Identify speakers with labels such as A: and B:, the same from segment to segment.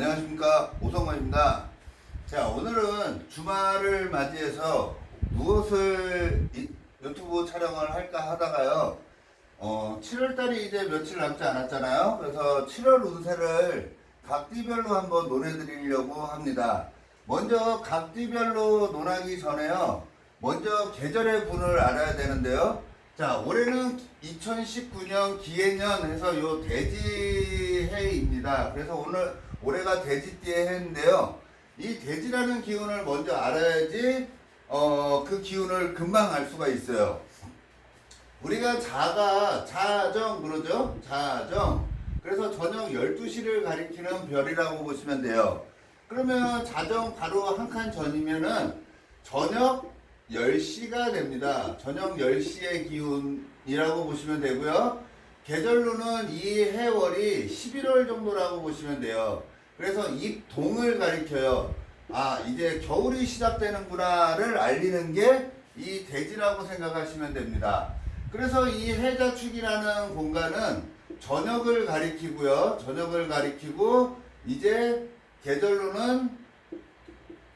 A: 안녕하십니까, 오성관입니다. 자, 오늘은 주말을 맞이해서 무엇을 유튜브 촬영을 할까 하다가요, 7월달이 이제 며칠 남지 않았잖아요. 그래서 7월 운세를 각띠별로 한번 논해드리려고 합니다. 먼저 각띠별로 논하기 전에요, 먼저 계절의 분을 알아야 되는데요. 자, 올해는 2019년 기해년 해서 요 돼지해입니다. 그래서 올해가 돼지띠의 해인데요. 이 돼지라는 기운을 먼저 알아야지 그 기운을 금방 알 수가 있어요. 우리가 자정 그러죠? 자정. 그래서 저녁 12시를 가리키는 별이라고 보시면 돼요. 그러면 자정 바로 한 칸 전이면은 저녁 10시가 됩니다. 저녁 10시의 기운이라고 보시면 되고요. 계절로는 이 해월이 11월 정도라고 보시면 돼요. 그래서 입동을 가리켜요. 아, 이제 겨울이 시작되는구나를 알리는 게 이 대지라고 생각하시면 됩니다. 그래서 이 해자축이라는 공간은 저녁을 가리키고요. 저녁을 가리키고 이제 계절로는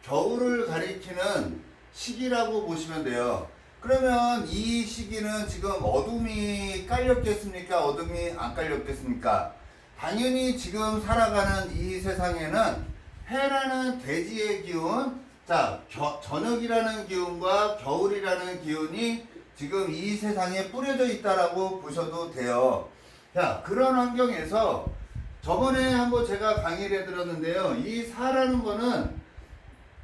A: 겨울을 가리키는 시기라고 보시면 돼요. 그러면 이 시기는 지금 어둠이 깔렸겠습니까? 어둠이 안 깔렸겠습니까? 당연히 지금 살아가는 이 세상에는 해라는 대지의 기운, 자, 저녁이라는 기운과 겨울이라는 기운이 지금 이 세상에 뿌려져 있다라고 보셔도 돼요. 자, 그런 환경에서 저번에 한번 제가 강의를 해드렸는데요. 이 사라는 거는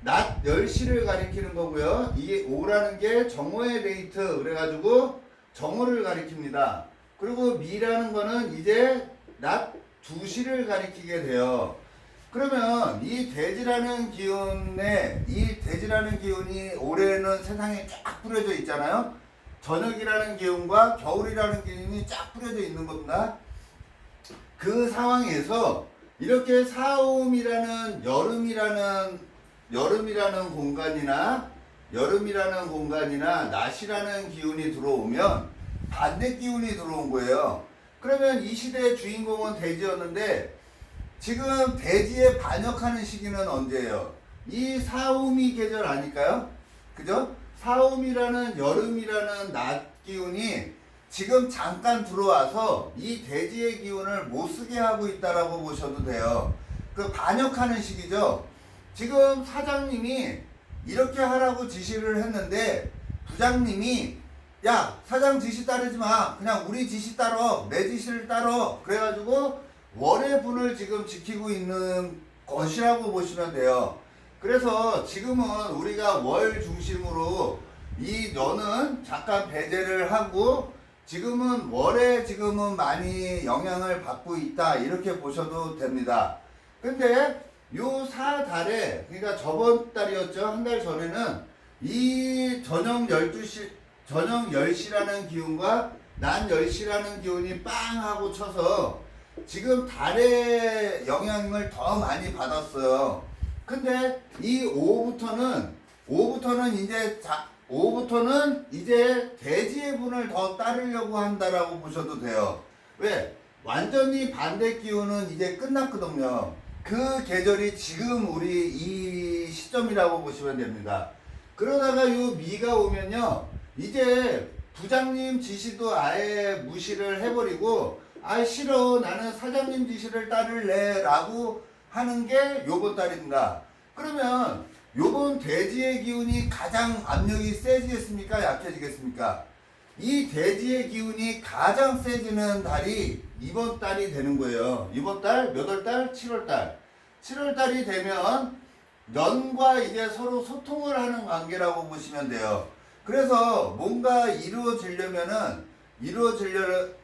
A: 낮 10시를 가리키는 거고요. 이 5라는 게 정오의 데이트 그래가지고 정오를 가리킵니다. 그리고 미라는 거는 이제 낮 2시를 가리키게 돼요. 그러면 이 돼지라는 기운이 올해는 세상에 쫙 뿌려져 있잖아요. 저녁이라는 기운과 겨울이라는 기운이 쫙 뿌려져 있는 겁니다. 그 상황에서 이렇게 사오음이라는 여름이라는 공간이나 낮이라는 기운이 들어오면 반대 기운이 들어온 거예요. 그러면 이 시대의 주인공은 돼지였는데 지금 돼지에 반역하는 시기는 언제예요? 이 사오미 계절 아닐까요? 그죠? 사오미라는 여름이라는 낮 기운이 지금 잠깐 들어와서 이 돼지의 기운을 못 쓰게 하고 있다라고 보셔도 돼요. 그 반역하는 시기죠. 지금 사장님이 이렇게 하라고 지시를 했는데 부장님이 야, 사장 지시 따르지 마. 그냥 우리 지시 따러, 내 지시를 따러. 그래가지고 월의 분을 지금 지키고 있는 것이라고 보시면 돼요. 그래서 지금은 우리가 월 중심으로 이 너는 잠깐 배제를 하고 지금은 월에 지금은 많이 영향을 받고 있다 이렇게 보셔도 됩니다. 근데 요 4달에 그러니까 저번 달이었죠. 한 달 전에는 이 저녁 10시라는 기운과 낮 10시라는 기운이 빵 하고 쳐서 지금 달의 영향을 더 많이 받았어요. 근데 이 오후부터는 이제 대지의 분을 더 따르려고 한다라고 보셔도 돼요. 왜? 완전히 반대 기운은 이제 끝났거든요. 그 계절이 지금 우리 이 시점이라고 보시면 됩니다. 그러다가 요 미가 오면요. 이제 부장님 지시도 아예 무시를 해버리고 아 싫어 나는 사장님 지시를 따를래 라고 하는 게 요번 달입니다. 그러면 요번 돼지의 기운이 가장 압력이 세지겠습니까? 약해지겠습니까? 이 돼지의 기운이 가장 세지는 달이 이번 달이 되는 거예요. 이번 달 몇 월 달? 7월 달. 7월 달이 되면 년과 이제 서로 소통을 하는 관계라고 보시면 돼요. 그래서 뭔가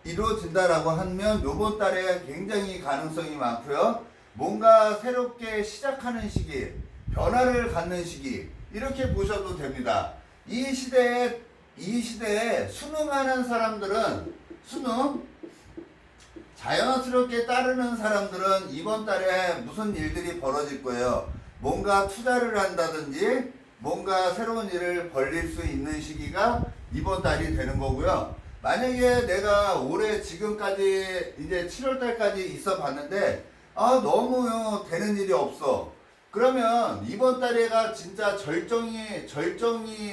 A: 이루어진다라고 하면 요번 달에 굉장히 가능성이 많고요. 뭔가 새롭게 시작하는 시기, 변화를 갖는 시기 이렇게 보셔도 됩니다. 이 시대에 수능하는 사람들은 자연스럽게 따르는 사람들은 이번 달에 무슨 일들이 벌어질 거예요. 뭔가 투자를 한다든지 뭔가 새로운 일을 벌릴 수 있는 시기가 이번 달이 되는 거고요. 만약에 내가 올해 지금까지 이제 7월 달까지 있어 봤는데 아, 너무 되는 일이 없어. 그러면 이번 달에가 진짜 절정이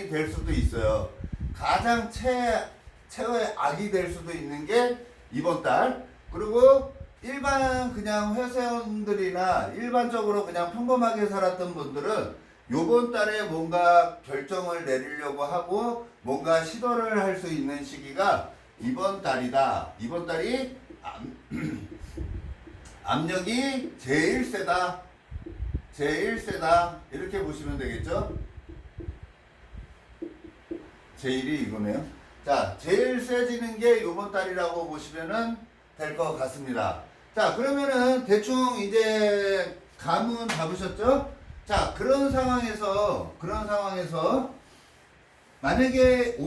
A: 될 수도 있어요. 가장 최후의 악이 될 수도 있는 게 이번 달. 그리고 일반 그냥 회사원들이나 일반적으로 그냥 평범하게 살았던 분들은 요번 달에 뭔가 결정을 내리려고 하고 뭔가 시도를 할 수 있는 시기가 이번 달이다. 이번 달이 압력이 제일 세다. 제일 세다. 이렇게 보시면 되겠죠? 제일이 이거네요. 자, 제일 세지는 게 요번 달이라고 보시면은 될 것 같습니다. 자, 그러면은 대충 이제 감은 잡으셨죠? 자, 그런 상황에서 만약에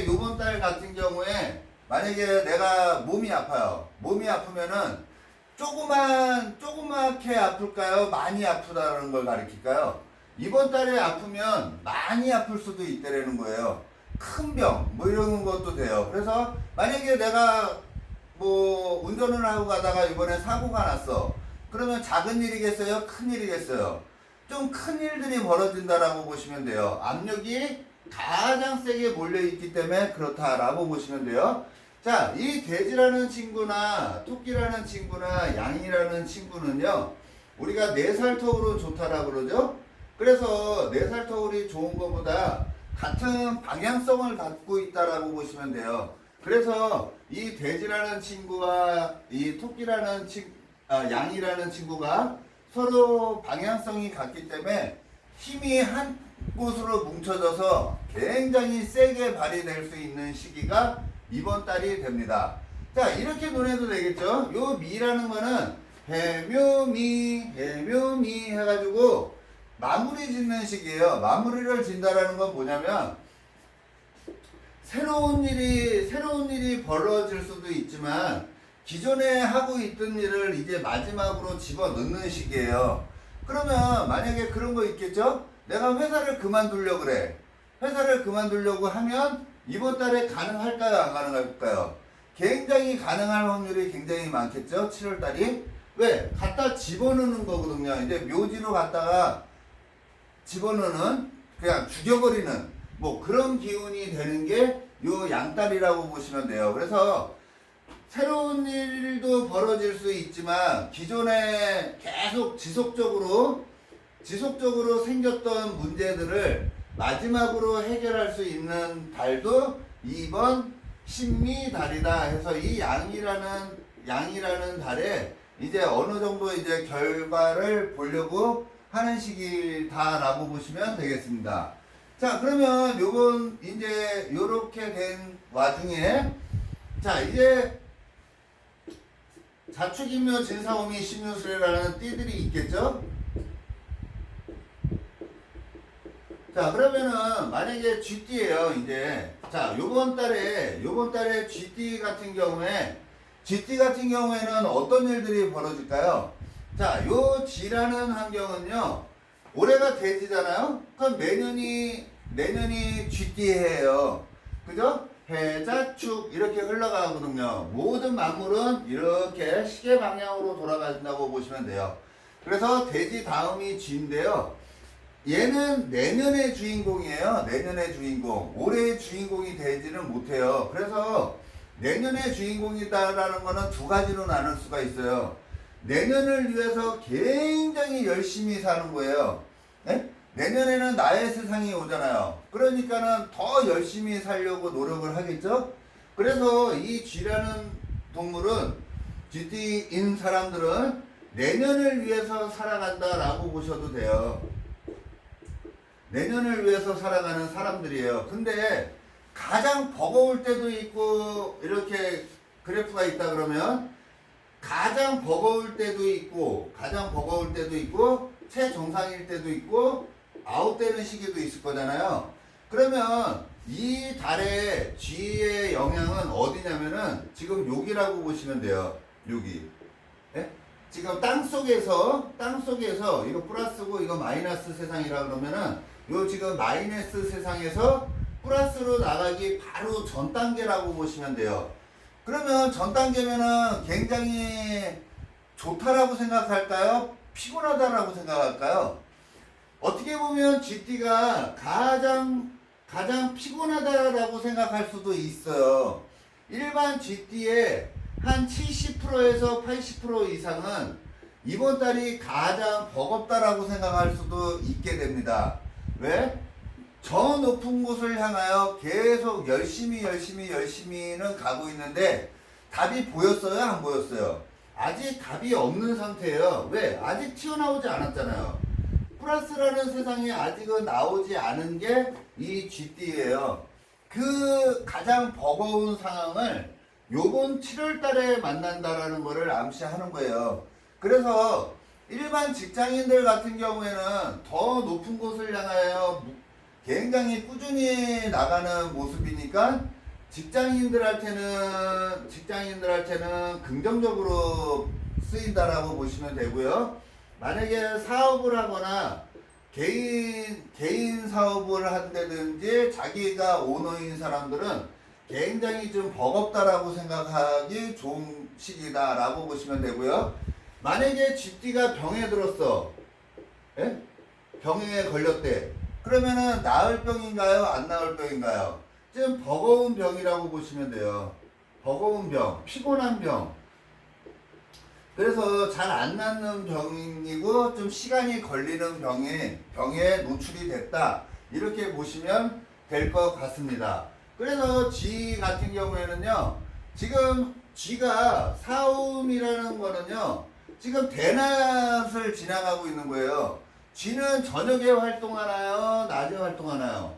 A: 요번 달 같은 경우에 만약에 내가 몸이 아파요. 몸이 아프면은 조그맣게 아플까요? 많이 아프다는 걸 가리킬까요? 이번 달에 아프면 많이 아플 수도 있다라는 거예요. 큰 병, 뭐 이런 것도 돼요. 그래서 만약에 내가 뭐 운전을 하고 가다가 이번에 사고가 났어. 그러면 작은 일이겠어요? 큰 일이겠어요? 좀 큰 일들이 벌어진다라고 보시면 돼요. 압력이 가장 세게 몰려있기 때문에 그렇다라고 보시면 돼요. 자, 이 돼지라는 친구나 토끼라는 친구나 양이라는 친구는요, 우리가 내살터울은 좋다라고 그러죠. 그래서 내살터울이 좋은 것보다 같은 방향성을 갖고 있다라고 보시면 돼요. 그래서 이 돼지라는 친구와 이 토끼라는 양이라는 친구가 서로 방향성이 같기 때문에 힘이 한 곳으로 뭉쳐져서 굉장히 세게 발휘될 수 있는 시기가 이번 달이 됩니다. 자, 이렇게 논해도 되겠죠? 요 미라는 거는 해묘미 해가지고 마무리 짓는 시기예요. 마무리를 진다라는 건 뭐냐면 새로운 일이 벌어질 수도 있지만 기존에 하고 있던 일을 이제 마지막으로 집어넣는 시기예요. 그러면 만약에 그런 거 있겠죠? 내가 회사를 그만두려고 그래. 회사를 그만두려고 하면 이번 달에 가능할까요? 안 가능할까요? 굉장히 가능할 확률이 굉장히 많겠죠? 7월 달이. 왜? 갖다 집어넣는 거거든요. 이제 묘지로 갖다가 집어넣는, 그냥 죽여버리는 뭐 그런 기운이 되는 게 요 양달이라고 보시면 돼요. 그래서 새로운 일도 벌어질 수 있지만 기존에 계속 지속적으로 생겼던 문제들을 마지막으로 해결할 수 있는 달도 이번 신미달이다 해서 이 양이라는 달에 이제 어느 정도 이제 결과를 보려고 하는 시기다라고 보시면 되겠습니다. 자, 그러면 요건 이제 요렇게 된 와중에 자, 이제 자축인묘 진사오미 신묘수레라는 띠들이 있겠죠? 자, 그러면은 만약에 쥐띠예요. 이제 자, 요번 달에 쥐띠 같은 경우에는 어떤 일들이 벌어질까요? 자, 요 쥐라는 환경은요, 올해가 돼지잖아요. 그럼 내년이 쥐띠해예요. 그죠? 해자축 이렇게 흘러가거든요. 모든 만물은 이렇게 시계 방향으로 돌아가신다고 보시면 돼요. 그래서 돼지 다음이 쥐인데요. 얘는 내년의 주인공이에요. 내년의 주인공. 올해의 주인공이 되지는 못해요. 그래서 내년의 주인공이다라는 거는 두 가지로 나눌 수가 있어요. 내년을 위해서 굉장히 열심히 사는 거예요. 네? 내년에는 나의 세상이 오잖아요. 그러니까는 더 열심히 살려고 노력을 하겠죠? 그래서 이 쥐라는 동물은, 쥐띠인 사람들은 내년을 위해서 살아간다라고 보셔도 돼요. 내년을 위해서 살아가는 사람들이에요. 근데 가장 버거울 때도 있고, 이렇게 그래프가 있다 그러면 가장 버거울 때도 있고 최정상일 때도 있고 아웃되는 시기도 있을 거잖아요. 그러면 이 달의 G의 영향은 어디냐면은 지금 여기라고 보시면 돼요. 여기. 예? 지금 땅속에서 이거 플러스고 이거 마이너스 세상이라 그러면은 요 지금 마이너스 세상에서 플러스로 나가기 바로 전 단계라고 보시면 돼요. 그러면 전 단계면은 굉장히 좋다라고 생각할까요? 피곤하다라고 생각할까요? 어떻게 보면 GT가 가장 피곤하다라고 생각할 수도 있어요. 일반 GT의 한 70%에서 80% 이상은 이번 달이 가장 버겁다라고 생각할 수도 있게 됩니다. 왜? 저 높은 곳을 향하여 계속 열심히는 가고 있는데 답이 보였어요? 안 보였어요? 아직 답이 없는 상태예요. 왜? 아직 튀어나오지 않았잖아요. 플러스라는 세상에 아직은 나오지 않은 게 이 GT예요. 그 가장 버거운 상황을 요번 7월 달에 만난다라는 거를 암시하는 거예요. 그래서 일반 직장인들 같은 경우에는 더 높은 곳을 향하여 굉장히 꾸준히 나가는 모습이니까 직장인들한테는 긍정적으로 쓰인다라고 보시면 되고요. 만약에 사업을 하거나 개인 사업을 한다든지 자기가 오너인 사람들은 굉장히 좀 버겁다라고 생각하기 좋은 시기다라고 보시면 되고요. 만약에 GT가 병에 들었어. 예? 병에 걸렸대. 그러면은 나을 병인가요? 안 나을 병인가요? 좀 버거운 병이라고 보시면 돼요. 버거운 병, 피곤한 병. 그래서 잘 안 낫는 병이고 좀 시간이 걸리는 병에 노출이 됐다. 이렇게 보시면 될 것 같습니다. 그래서 G 같은 경우에는요. 지금 G가 사움이라는 거는요. 지금 대낮을 지나가고 있는 거예요. G는 저녁에 활동하나요? 낮에 활동하나요?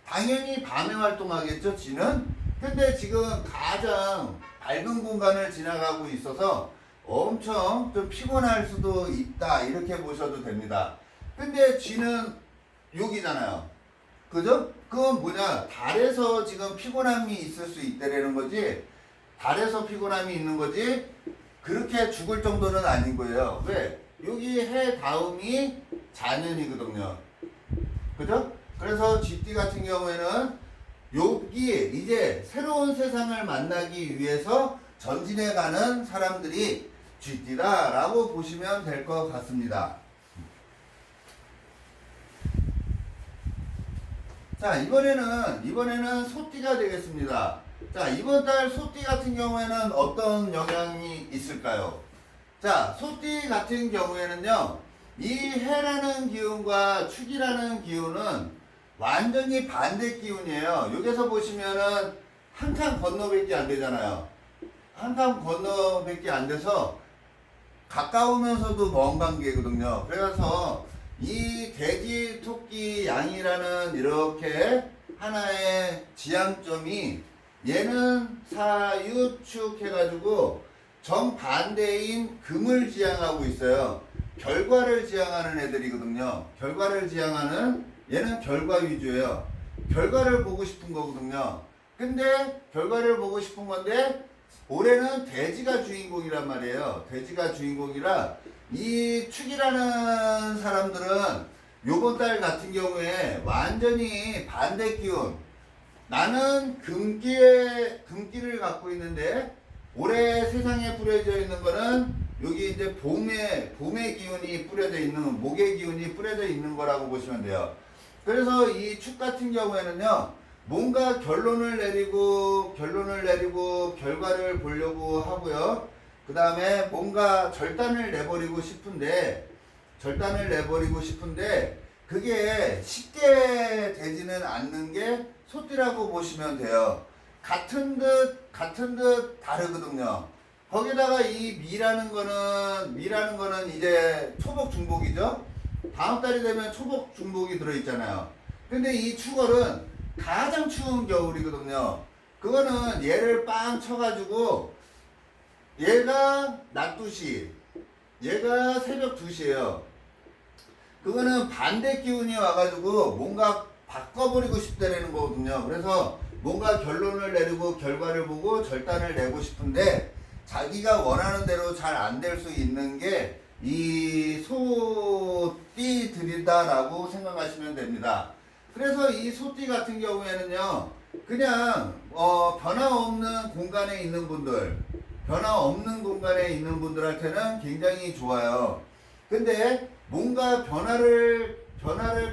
A: 당연히 밤에 활동하겠죠, G는? 근데 지금 가장 밝은 공간을 지나가고 있어서 엄청 좀 피곤할 수도 있다. 이렇게 보셔도 됩니다. 근데 G는 여기잖아요. 그죠? 그건 뭐냐? 달에서 지금 피곤함이 있을 수 있다라는 거지. 달에서 피곤함이 있는 거지. 그렇게 죽을 정도는 아닌 거예요. 왜? 여기 해 다음이 자년이거든요. 그죠? 그래서 GT 같은 경우에는 여기 이제 새로운 세상을 만나기 위해서 전진해가는 사람들이 GT다라고 보시면 될 것 같습니다. 자, 이번에는 소띠가 되겠습니다. 자, 이번 달 소띠 같은 경우에는 어떤 영향이 있을까요? 자, 소띠 같은 경우에는요, 이 해라는 기운과 축이라는 기운은 완전히 반대 기운이에요. 여기서 보시면은 한 칸 건너밖에 안 되잖아요. 한 칸 건너밖에 안 돼서 가까우면서도 먼 관계거든요. 그래서 이 돼지, 토끼, 양이라는 이렇게 하나의 지향점이 얘는 사유축 해가지고 정반대인 금을 지향하고 있어요. 결과를 지향하는 애들이거든요. 결과를 지향하는 얘는 결과 위주예요. 결과를 보고 싶은 거거든요. 근데 결과를 보고 싶은 건데 올해는 돼지가 주인공이란 말이에요. 돼지가 주인공이라 이 축이라는 사람들은 요번 달 같은 경우에 완전히 반대 기운. 나는 금기를 갖고 있는데 올해 세상에 뿌려져 있는 거는 여기 이제 봄의 기운이 뿌려져 있는, 목의 기운이 뿌려져 있는 거라고 보시면 돼요. 그래서 이 축 같은 경우에는요, 뭔가 결론을 내리고 결과를 보려고 하고요. 그 다음에 뭔가 절단을 내버리고 싶은데 그게 쉽게 되지는 않는 게 소띠라고 보시면 돼요. 같은 듯 다르거든요. 거기다가 이 미라는 거는 이제 초복 중복이죠. 다음 달이 되면 초복 중복이 들어있잖아요. 근데 이 축월은 가장 추운 겨울이거든요. 그거는 얘를 빵 쳐가지고 얘가 낮 2시, 얘가 새벽 2시예요. 그거는 반대 기운이 와가지고 뭔가 바꿔버리고 싶다는 거거든요. 그래서 뭔가 결론을 내리고 결과를 보고 절단을 내고 싶은데 자기가 원하는 대로 잘 안 될 수 있는 게 이 소띠들이다라고 생각하시면 됩니다. 그래서 이 소띠 같은 경우에는요, 그냥 변함없는 공간에 있는 분들, 변화 없는 공간에 있는 분들한테는 굉장히 좋아요. 근데 뭔가 변화를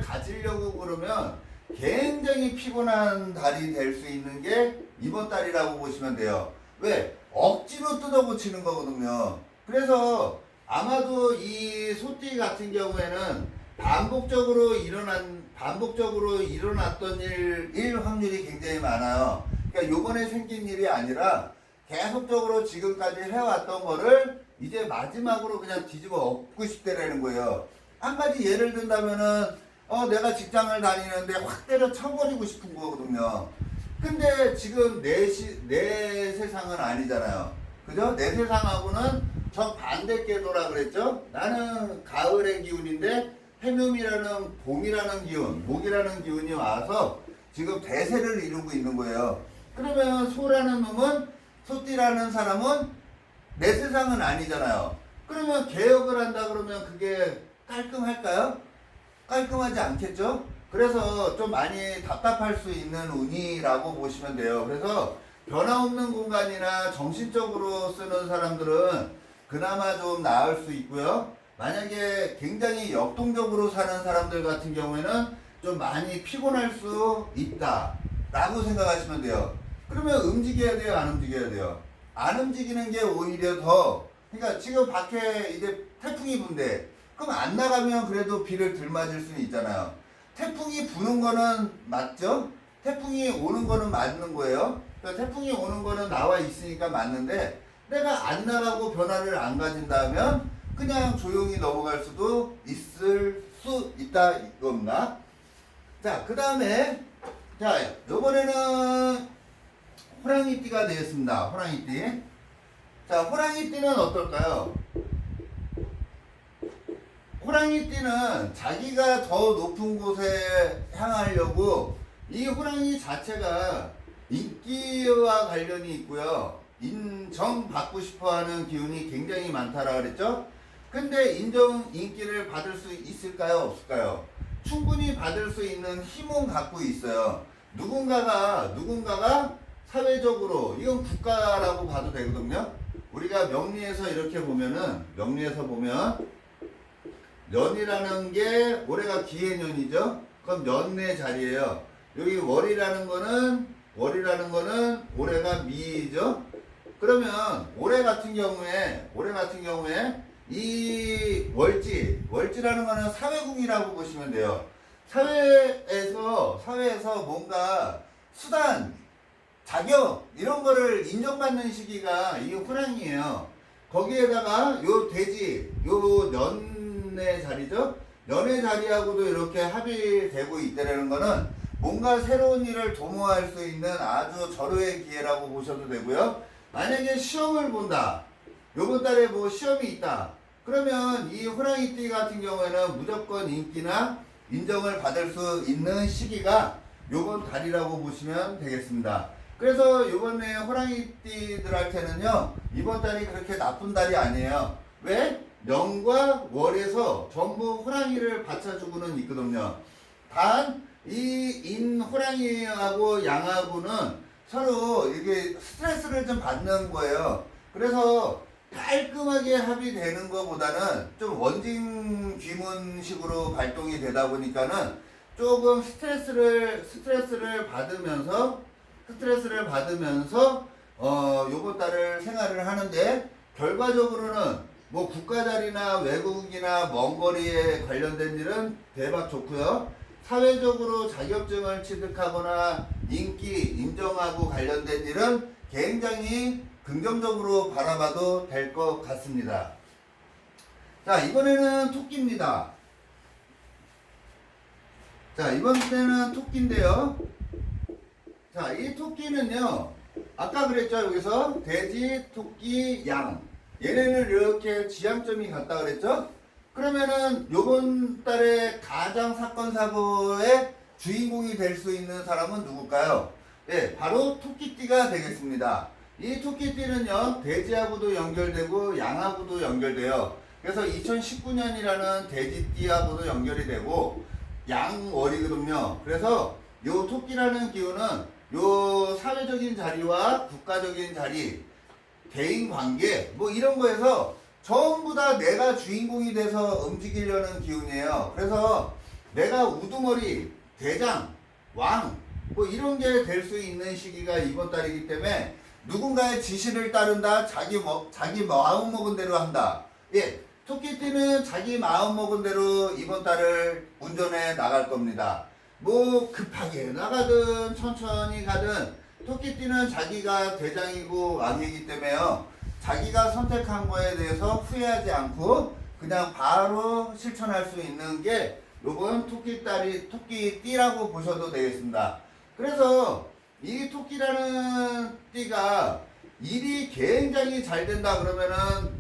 A: 가지려고 그러면 굉장히 피곤한 달이 될 수 있는 게 이번 달이라고 보시면 돼요. 왜? 억지로 뜯어 고치는 거거든요. 그래서 아마도 이 소띠 같은 경우에는 반복적으로 일어났던 일 확률이 굉장히 많아요. 그러니까 요번에 생긴 일이 아니라 계속적으로 지금까지 해왔던 거를 이제 마지막으로 그냥 뒤집어 엎고 싶다라는 거예요. 한 가지 예를 든다면은 내가 직장을 다니는데 확 때려 쳐버리고 싶은 거거든요. 근데 지금 내 세상은 아니잖아요. 그죠? 내 세상하고는 정반대 궤도라 그랬죠? 나는 가을의 기운인데 해묘이라는 봄이라는 기운, 목이라는 기운이 와서 지금 대세를 이루고 있는 거예요. 그러면 소라는 놈은, 소띠라는 사람은 내 세상은 아니잖아요. 그러면 개혁을 한다 그러면 그게 깔끔할까요? 깔끔하지 않겠죠? 그래서 좀 많이 답답할 수 있는 운이라고 보시면 돼요. 그래서 변화 없는 공간이나 정신적으로 쓰는 사람들은 그나마 좀 나을 수 있고요. 만약에 굉장히 역동적으로 사는 사람들 같은 경우에는 좀 많이 피곤할 수 있다 라고 생각하시면 돼요. 그러면 움직여야 돼요? 안 움직여야 돼요? 안 움직이는 게 오히려 더, 그러니까 지금 밖에 이제 태풍이 분대. 그럼 안 나가면 그래도 비를 덜 맞을 수는 있잖아요. 태풍이 부는 거는 맞죠? 태풍이 오는 거는 맞는 거예요. 그러니까 태풍이 오는 거는 나와 있으니까 맞는데, 내가 안 나가고 변화를 안 가진다면 그냥 조용히 넘어갈 수도 있을 수 있다 이겁니다. 자, 그 다음에 자, 요번에는 호랑이띠가 되겠습니다. 호랑이띠. 자, 호랑이띠는 어떨까요? 호랑이띠는 자기가 더 높은 곳에 향하려고, 이 호랑이 자체가 인기와 관련이 있고요. 인정받고 싶어하는 기운이 굉장히 많다라 그랬죠? 근데 인기를 받을 수 있을까요? 없을까요? 충분히 받을 수 있는 힘은 갖고 있어요. 누군가가 사회적으로, 이건 국가라고 봐도 되거든요. 우리가 명리에서 이렇게 보면은, 명리에서 보면 년이라는 게 올해가 기해년이죠. 그럼 년의 자리예요. 여기 월이라는 거는 올해가 미죠. 그러면 올해 같은 경우에 이 월지라는 거는 사회궁이라고 보시면 돼요. 사회에서 뭔가 수단, 자격 이런 거를 인정받는 시기가 이 호랑이에요. 거기에다가 요 돼지, 요 년의 자리죠. 년의 자리하고도 이렇게 합의되고 있다는 거는 뭔가 새로운 일을 도모할 수 있는 아주 절호의 기회라고 보셔도 되고요. 만약에 시험을 본다. 요번 달에 뭐 시험이 있다. 그러면 이 호랑이띠 같은 경우에는 무조건 인기나 인정을 받을 수 있는 시기가 요번 달이라고 보시면 되겠습니다. 그래서 요번에 호랑이띠들한테는요, 이번 달이 그렇게 나쁜 달이 아니에요. 왜? 년과 월에서 전부 호랑이를 받쳐주고는 있거든요. 단, 이 호랑이하고 양하고는 서로 이게 스트레스를 좀 받는 거예요. 그래서 깔끔하게 합의되는 것보다는 좀 원진 귀문식으로 발동이 되다 보니까는 조금 스트레스를 받으면서 요번 달을 생활을 하는데, 결과적으로는 뭐 국가자리나 외국이나 먼 거리에 관련된 일은 대박 좋고요. 사회적으로 자격증을 취득하거나 인기, 인정하고 관련된 일은 굉장히 긍정적으로 바라봐도 될 것 같습니다. 자, 이번에는 토끼입니다. 자, 이번에는 토끼인데요. 자, 이 토끼는요, 아까 그랬죠? 여기서 돼지, 토끼, 양. 얘네는 이렇게 지향점이 같다 그랬죠? 그러면은 요번 달에 가장 사건 사고의 주인공이 될 수 있는 사람은 누굴까요? 네, 바로 토끼띠가 되겠습니다. 이 토끼띠는요, 돼지하고도 연결되고 양하고도 연결돼요. 그래서 2019년이라는 돼지띠하고도 연결이 되고 양월이거든요. 그래서 요 토끼라는 기운은 요 사회적인 자리와 국가적인 자리, 대인 관계 뭐 이런 거에서 전부 다 내가 주인공이 돼서 움직이려는 기운이에요. 그래서 내가 우두머리, 대장, 왕 뭐 이런 게 될 수 있는 시기가 이번 달이기 때문에 누군가의 지시를 따른다. 자기 마음 먹은 대로 한다. 예, 토끼띠는 자기 마음 먹은 대로 이번 달을 운전해 나갈 겁니다. 뭐 급하게 나가든 천천히 가든 토끼띠는 자기가 대장이고 왕이기 때문에요. 자기가 선택한 거에 대해서 후회하지 않고 그냥 바로 실천할 수 있는 게 요번 토끼띠라고 보셔도 되겠습니다. 그래서 이 토끼라는 띠가 일이 굉장히 잘 된다 그러면은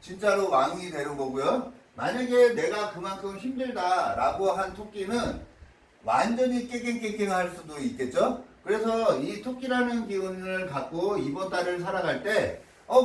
A: 진짜로 왕이 되는 거고요. 만약에 내가 그만큼 힘들다라고 한 토끼는 완전히 깨갱깨갱할 수도 있겠죠. 그래서 이 토끼라는 기운을 갖고 이번 달을 살아갈 때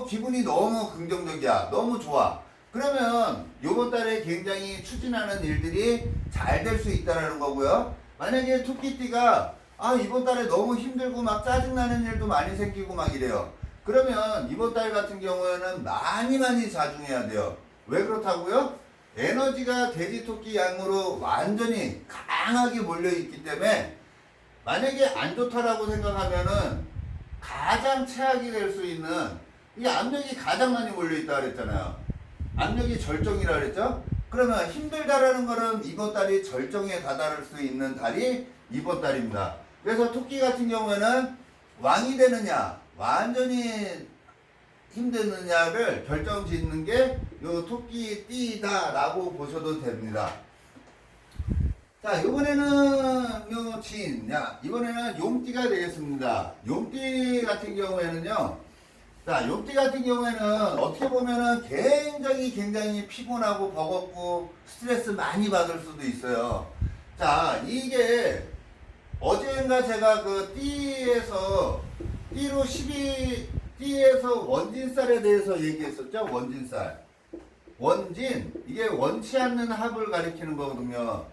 A: 기분이 너무 긍정적이야. 너무 좋아. 그러면 이번 달에 굉장히 추진하는 일들이 잘 될 수 있다는 거고요. 만약에 토끼띠가 이번 달에 너무 힘들고 막 짜증나는 일도 많이 생기고 막 이래요. 그러면 이번 달 같은 경우에는 많이 자중해야 돼요. 왜 그렇다고요? 에너지가 돼지 토끼 양으로 완전히 강하게 몰려있기 때문에 만약에 안 좋다라고 생각하면은 가장 최악이 될 수 있는 이 압력이 가장 많이 몰려있다 그랬잖아요. 압력이 절정이라 그랬죠? 그러면 힘들다라는 거는 이번 달이 절정에 다다를 수 있는 달이 이번 달입니다. 그래서 토끼 같은 경우에는 왕이 되느냐 완전히 힘드느냐를 결정 짓는 게 요 토끼띠다라고 보셔도 됩니다. 자, 이번에는 요 이번에는 용띠가 되겠습니다. 용띠 같은 경우에는요. 자, 용띠 같은 경우에는 어떻게 보면은 굉장히 피곤하고 버겁고 스트레스 많이 받을 수도 있어요. 자, 이게 어제인가 제가 그 띠에서 원진살에 대해서 얘기했었죠. 원진 이게 원치 않는 합을 가리키는 거거든요.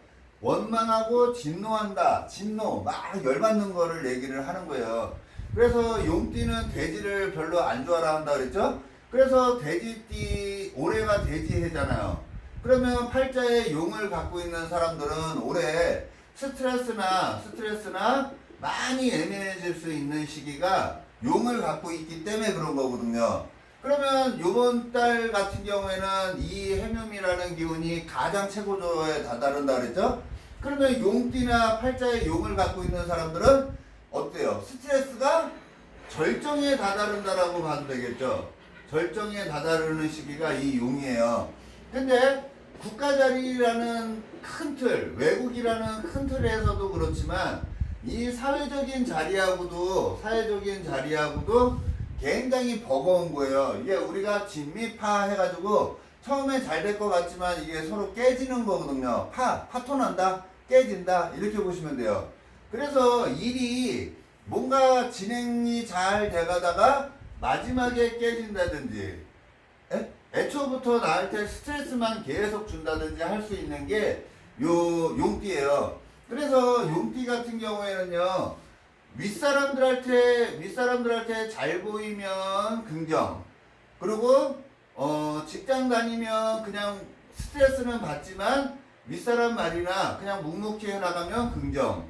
A: 원망하고 진노한다. 진노 막 열받는 거를 얘기를 하는 거예요. 그래서 용띠는 돼지를 별로 안 좋아라 한다 그랬죠. 그래서 돼지띠 올해가 돼지해잖아요. 그러면 팔자에 용을 갖고 있는 사람들은 올해 스트레스나 많이 예민해질 수 있는 시기가 용을 갖고 있기 때문에 그런 거거든요. 그러면 요번 달 같은 경우에는 이 해녉이라는 기운이 가장 최고조에 다다른다 그랬죠? 그러면 용띠나 팔자에 용을 갖고 있는 사람들은 어때요? 스트레스가 절정에 다다른다라고 봐도 되겠죠? 절정에 다다르는 시기가 이 용이에요. 근데 국가자리라는 큰 틀, 외국이라는 큰 틀에서도 그렇지만 이 사회적인 자리하고도 굉장히 버거운 거예요. 이게 우리가 진미파 해가지고 처음에 잘 될 것 같지만 이게 서로 깨지는 거거든요. 파토 난다, 깨진다 이렇게 보시면 돼요. 그래서 일이 뭔가 진행이 잘 돼가다가 마지막에 깨진다든지 애초부터 나한테 스트레스만 계속 준다든지 할 수 있는 게 요 용띠예요. 그래서 용띠 같은 경우에는요, 윗사람들한테 잘 보이면 긍정, 그리고 직장 다니면 그냥 스트레스는 받지만 윗사람 말이나 그냥 묵묵히 해나가면 긍정.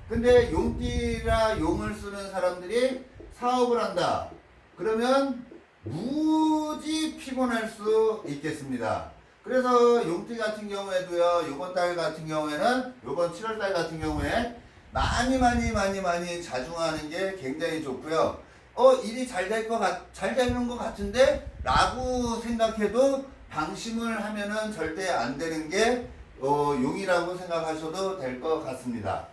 A: 근데 용띠라 용을 쓰는 사람들이 사업을 한다 그러면 무지 피곤할 수 있겠습니다. 그래서 용띠 같은 경우에도요, 요번 달 같은 경우에는 요번 7월달 같은 경우에 많이 자중하는 게 굉장히 좋고요. 일이 잘 되는 것 같은데 라고 생각해도 방심을 하면은 절대 안 되는 게 용이라고 생각하셔도 될 것 같습니다.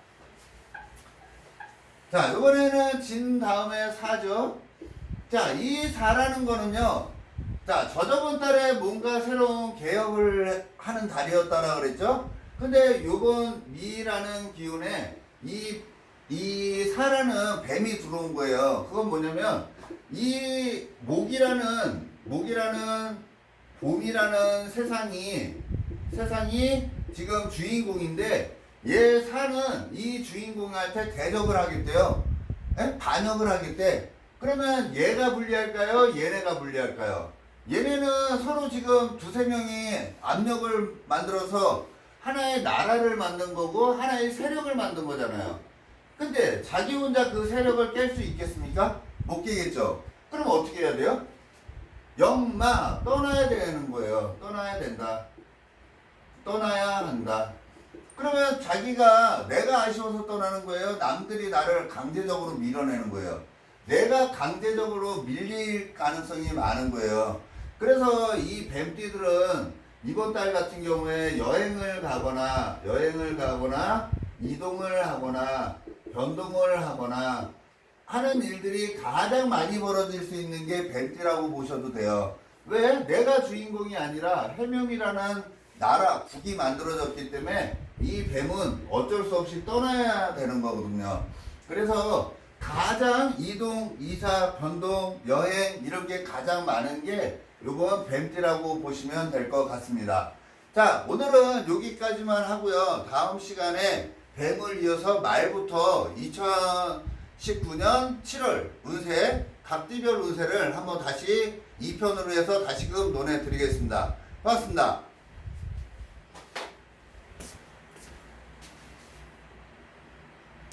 A: 자, 이번에는 진 다음에 사죠. 자, 이 사라는 거는요, 자, 저저번 달에 뭔가 새로운 개혁을 하는 달이었다라 그랬죠? 근데 요번 미라는 기운에 이 사라는 뱀이 들어온 거예요. 그건 뭐냐면, 이 봄이라는 세상이 지금 주인공인데, 이 주인공한테 대적을 하겠대요. 반역을 하겠대. 그러면 얘가 불리할까요? 얘네가 불리할까요? 얘네는 서로 지금 두세 명이 압력을 만들어서 하나의 나라를 만든 거고 하나의 세력을 만든 거잖아요. 근데 자기 혼자 그 세력을 깰 수 있겠습니까? 못 깨겠죠. 그럼 어떻게 해야 돼요? 영마 떠나야 되는 거예요. 떠나야 된다. 떠나야 한다. 그러면 자기가 내가 아쉬워서 떠나는 거예요. 남들이 나를 강제적으로 밀어내는 거예요. 내가 강제적으로 밀릴 가능성이 많은 거예요. 그래서 이 뱀띠들은 이번 달 같은 경우에 여행을 가거나 이동을 하거나 변동을 하거나 하는 일들이 가장 많이 벌어질 수 있는 게 뱀띠라고 보셔도 돼요. 왜? 내가 주인공이 아니라 해명이라는 나라, 국이 만들어졌기 때문에 이 뱀은 어쩔 수 없이 떠나야 되는 거거든요. 그래서 가장 이동, 이사, 변동, 여행 이런 게 가장 많은 게 요건 뱀띠라고 보시면 될 것 같습니다. 자, 오늘은 여기까지만 하고요. 다음 시간에 뱀을 이어서 말부터 2019년 7월 운세, 각띠별 운세를 한번 다시 2편으로 해서 다시금 논해 드리겠습니다. 고맙습니다.